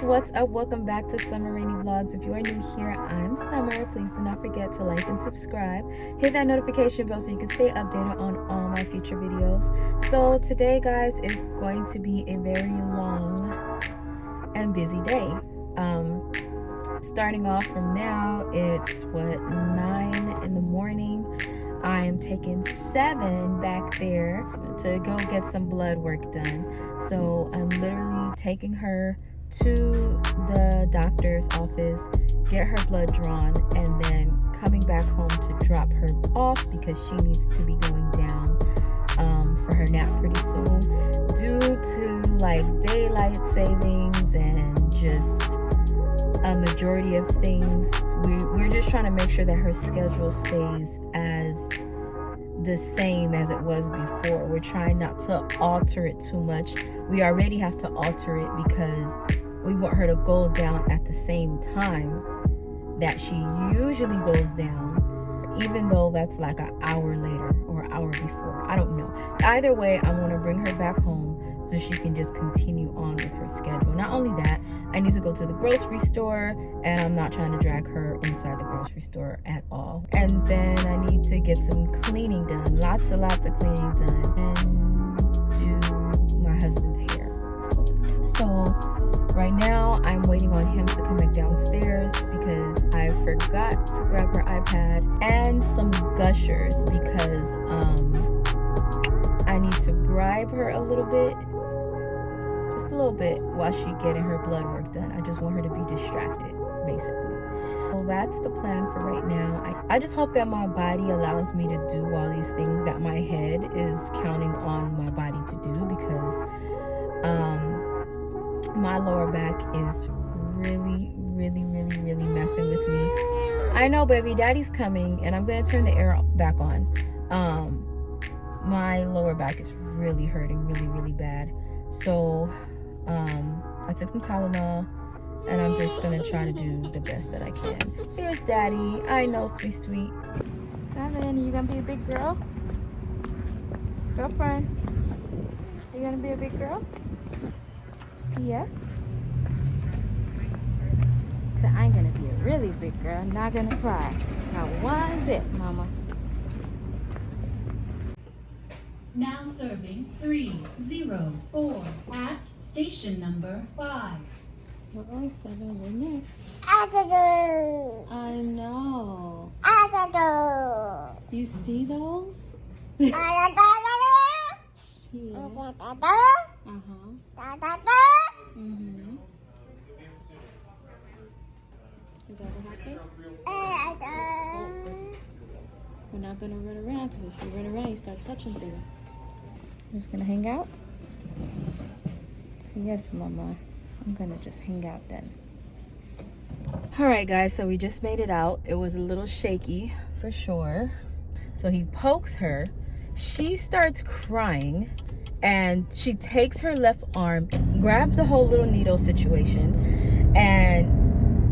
what's up? Welcome back to Summer Rainey Vlogs. If you are new here, I'm Summer. Please do not forget to like and subscribe. Hit that notification bell so you can stay updated on all my future videos. So today, guys, is going to be a very long and busy day. Starting off from now, it's 9 in the morning. I am taking 7 back there to go get some blood work done. So I'm literally taking her to the doctor's office, get her blood drawn, and then coming back home to drop her off because she needs to be going down for her nap pretty soon. Due to like daylight savings and just a majority of things, we're just trying to make sure that her schedule stays as the same as it was before. We're trying not to alter it too much. We already have to alter it because we want her to go down at the same times that she usually goes down, even though that's like an hour later or an hour before. I don't know. Either way, I want to bring her back home so she can just continue on with her schedule. Not only that, I need to go to the grocery store, and I'm not trying to drag her inside the grocery store at all. And then I need to get some cleaning done, lots of cleaning done, and do my husband's hair. So right now I'm waiting on him to come back downstairs because I forgot to grab her iPad and some gushers because I need to bribe her a little bit, just a little bit, while she getting her blood work done. I just want her to be distracted, basically. Well, that's the plan for right now. I just hope that my body allows me to do all these things that my head is counting on my body to do, because my lower back is really messing with me. I know, baby, daddy's coming, and I'm gonna turn the air back on. My lower back is really hurting really bad. So I took some Tylenol, and I'm just gonna try to do the best that I can. Here's daddy. I know, sweet 7, are you gonna be a big girl? Girlfriend, are you gonna be a big girl? Yes. So I'm gonna be a really big girl, not gonna cry. Not one bit, mama. Now serving 304 at station number 5. Uh-oh, 7, we're next. I know. You see those? Yeah. Mm-hmm. Is that what happened? We're not gonna run around, because if you run around, you start touching things. You're just gonna hang out? So yes, mama. I'm gonna just hang out then. Alright guys, so we just made it out. It was a little shaky for sure. So he pokes her. She starts crying, and she takes her left arm, grabs the whole little needle situation, and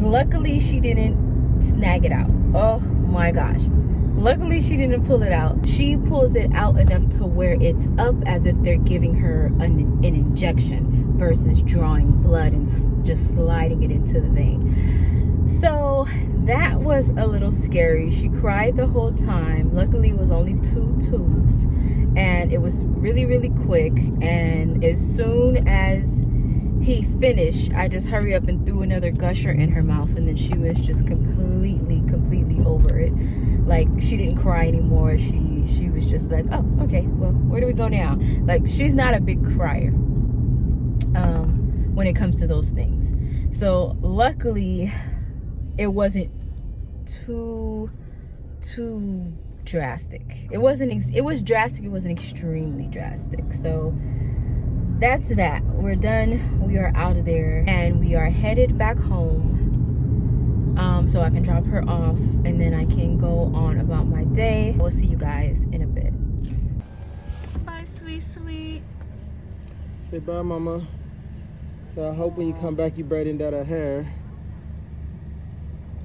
luckily she didn't snag it out. Oh my gosh. Luckily she didn't pull it out. She pulls it out enough to where it's up as if they're giving her an injection versus drawing blood and just sliding it into the vein. So that was a little scary. She cried the whole time. Luckily it was only 2 tubes, and it was really quick. And as soon as he finished, I just hurry up and threw another gusher in her mouth, and then she was just completely over it. Like, she didn't cry anymore. She was just like, oh, okay, well, where do we go now? Like, she's not a big crier when it comes to those things. So luckily it wasn't too drastic. It was drastic. It wasn't extremely drastic. So that's that. We're done. We are out of there, and we are headed back home, so I can drop her off, and then I can go on about my day. We'll see you guys in a bit. Bye, sweet. Say bye, mama. So I hope when you come back you braiding out her hair.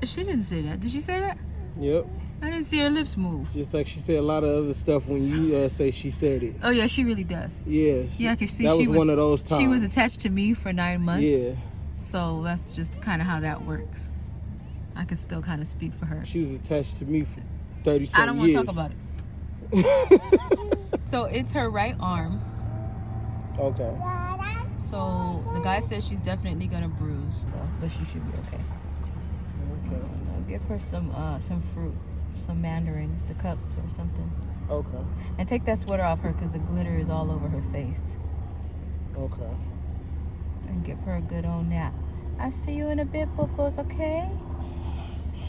She didn't say that. Did she say that? Yep. I didn't see her lips move. Just like she said a lot of other stuff when you say she said it. Oh yeah, she really does. Yes. Yeah, I can see that she was one of those times. She was attached to me for 9 months. Yeah. So that's just kind of how that works. I can still kind of speak for her. She was attached to me for 30 I something don't want years. to talk about it. So it's her right arm. Okay. So the guy says she's definitely gonna bruise, though, but she should be okay. Okay. Give her some fruit, some mandarin, the cup or something. Okay. And take that sweater off her because the glitter is all over her face. Okay. And give her a good old nap. I'll see you in a bit, Bubbles, okay?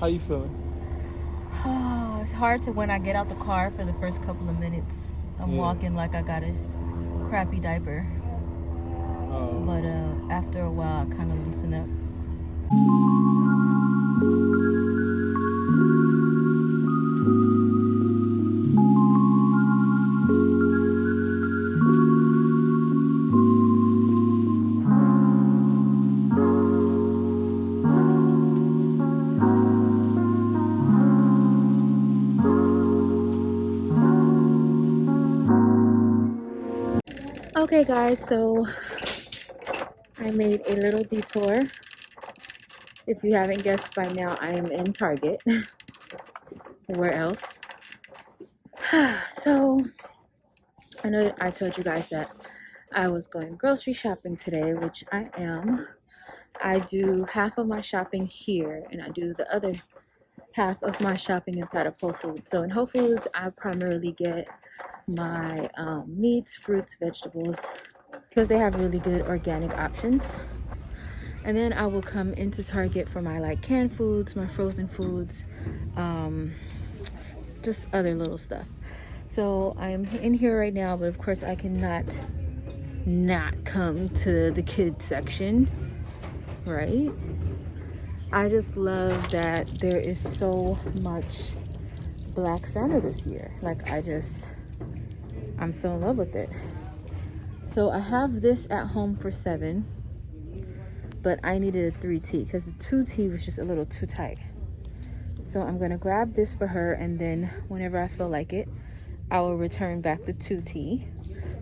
How you feeling? Oh, it's hard to when I get out the car for the first couple of minutes. I'm walking like I got a crappy diaper. But after a while, I kind of loosen up. Okay guys, so I made a little detour. If you haven't guessed by now, I am in Target. Where else? So I know I told you guys that I was going grocery shopping today, which I am. I do half of my shopping here and I do the other half of my shopping inside of Whole Foods. So in Whole Foods, I primarily get my meats, fruits, vegetables, because they have really good organic options. And then I will come into Target for my like canned foods, my frozen foods, just other little stuff. So I'm in here right now, but of course I cannot not come to the kids section, right? I just love that there is so much Black Santa this year. Like I'm so in love with it. So I have this at home for $7, but I needed a 3T because the 2T was just a little too tight. So I'm gonna grab this for her, and then whenever I feel like it, I will return back the 2T.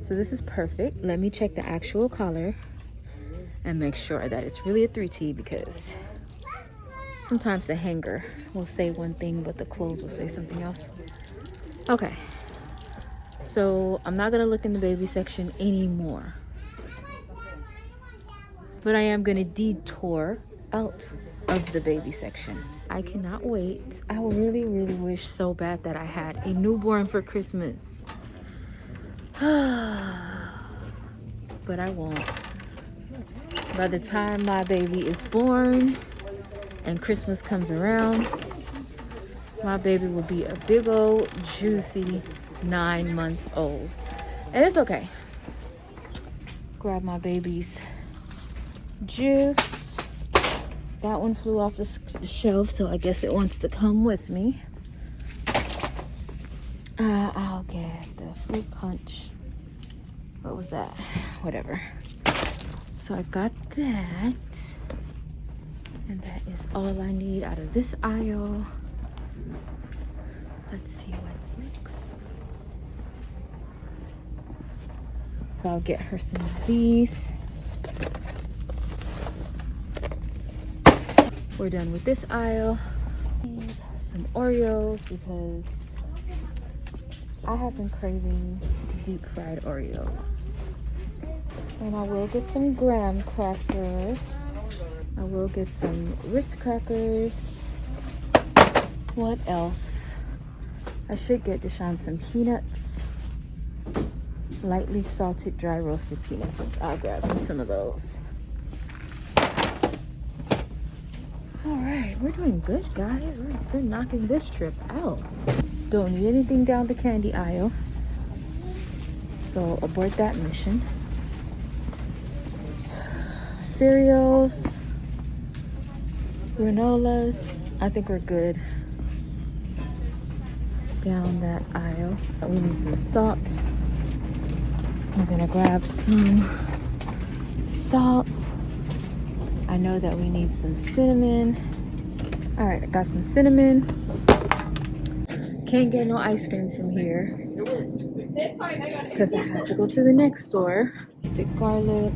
So this is perfect. Let me check the actual collar and make sure that it's really a 3T, because sometimes the hanger will say one thing, but the clothes will say something else. Okay. So I'm not gonna look in the baby section anymore, but I am gonna detour out of the baby section. I cannot wait. I really, really wish so bad that I had a newborn for Christmas. But I won't. By the time my baby is born and Christmas comes around, my baby will be a big old juicy 9 months old, and it's okay. Grab my baby's juice. That one flew off the shelf, so I guess it wants to come with me. I'll get the fruit punch. What was that? Whatever. So I got that, and that is all I need out of this aisle. Let's see what's next. I'll get her some of these. We're done with this aisle. Some Oreos, because I have been craving deep fried Oreos. And I will get some graham crackers. I will get some Ritz crackers. What else? I should get Deshaun some peanuts. Lightly salted, dry roasted peanuts. I'll grab him some of those. All right, we're doing good, guys. We're knocking this trip out. Don't need anything down the candy aisle, so abort that mission. Cereals, granolas, I think we're good. Down that aisle, we need some salt. I'm gonna grab some salt. I know that we need some cinnamon. All right, I got some cinnamon. Can't get no ice cream from here because I have to go to the next store. Stick garlic,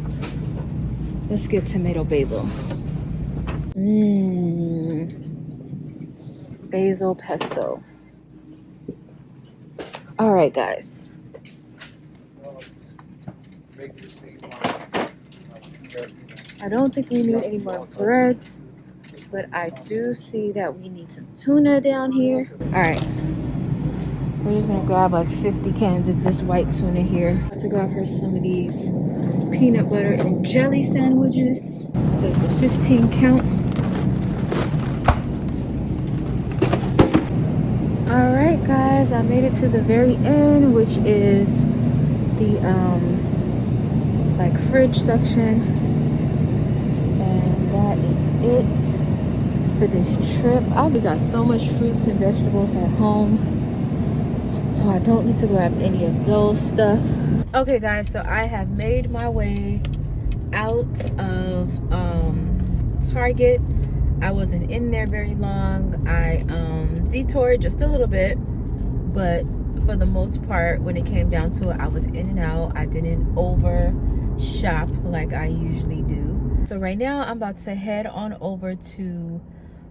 Let's get tomato basil. Basil pesto. All right, guys. I don't think we need any more breads, but I do see that we need some tuna down here. All right. We're just gonna grab like 50 cans of this white tuna here. About to grab her some of these peanut butter and jelly sandwiches. So it's the 15 count. All right, guys, I made it to the very end, which is the like fridge section, and that is it for this trip. We got so much fruits and vegetables at home, so I don't need to grab any of those stuff. Okay, guys, so I have made my way out of Target. I wasn't in there very long. I detoured just a little bit, but for the most part, when it came down to it, I was in and out. I didn't over shop like I usually do. So right now I'm about to head on over to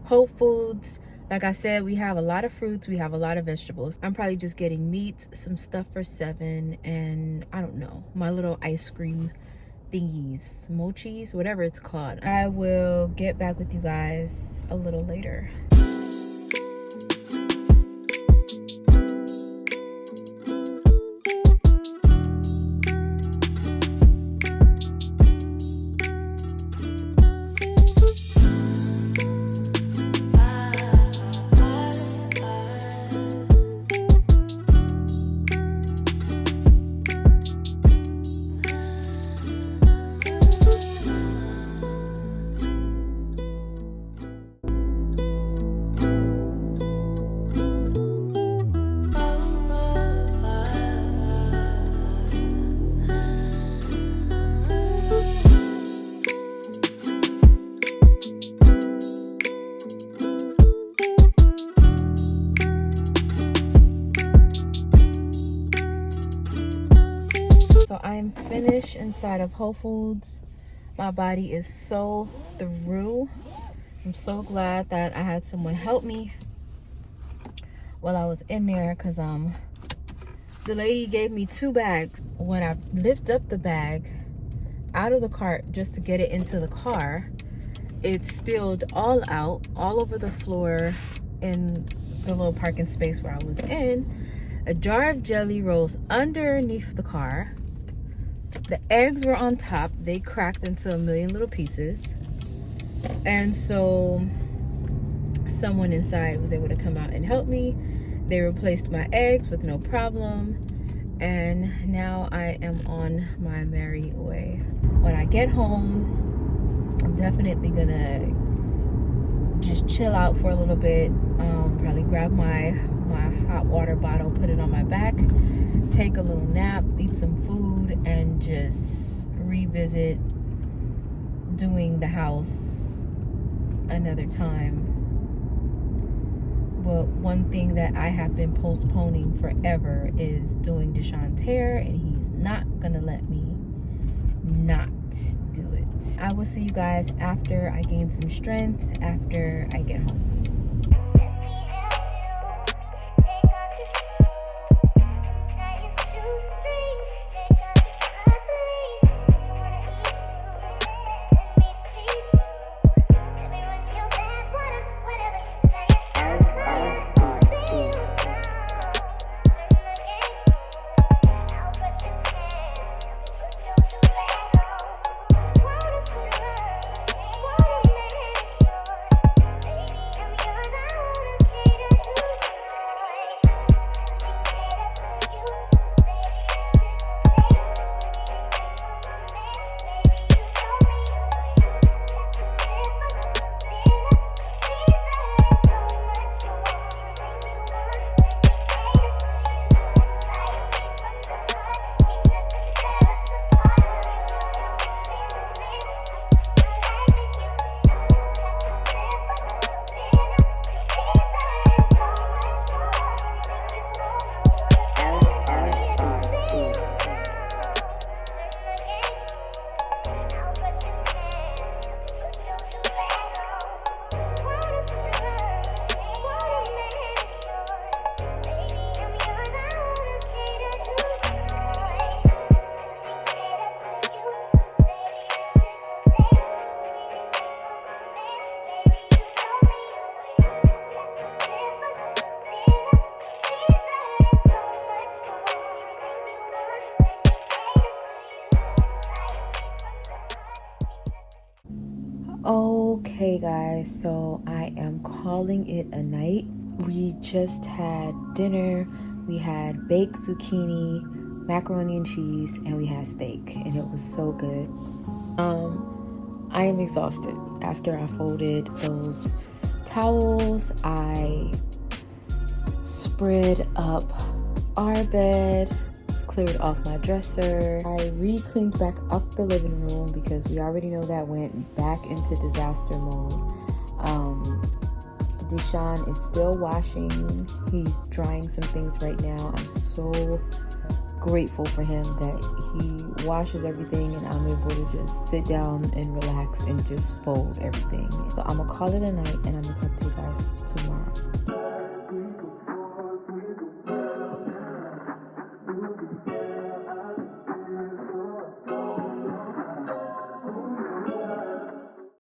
Whole Foods. Like I said, we have a lot of fruits, we have a lot of vegetables. I'm probably just getting meat, some stuff for $7, and I don't know, my little ice cream thingies, mochis, whatever it's called. I will get back with you guys a little later. So I am finished inside of Whole Foods. My body is so through. I'm so glad that I had someone help me while I was in there, because the lady gave me 2 bags. When I lift up the bag out of the cart just to get it into the car, it spilled all out, all over the floor in the little parking space where I was in. A jar of jelly rolls underneath the car. The eggs were on top. They cracked into a million little pieces. And so someone inside was able to come out and help me. They replaced my eggs with no problem. And now I am on my merry way. When I get home, I'm definitely gonna just chill out for a little bit. Probably grab my hot water bottle, put it on my back, take a little nap, eat some food, and just revisit doing the house another time. But one thing that I have been postponing forever is doing Deshaun's hair, and he's not gonna let me not do it. I will see you guys after I gain some strength, after I get home. Okay guys, so I am calling it a night. We just had dinner. We had baked zucchini, macaroni and cheese, and we had steak, and it was so good. I am exhausted. After I folded those towels, I spread up our bed, cleared off my dresser. I re-cleaned back up the living room because we already know that went back into disaster mode. Deshaun is still washing. He's drying some things right now. I'm so grateful for him that he washes everything and I'm able to just sit down and relax and just fold everything. So I'm gonna call it a night and I'm gonna talk to you guys tomorrow.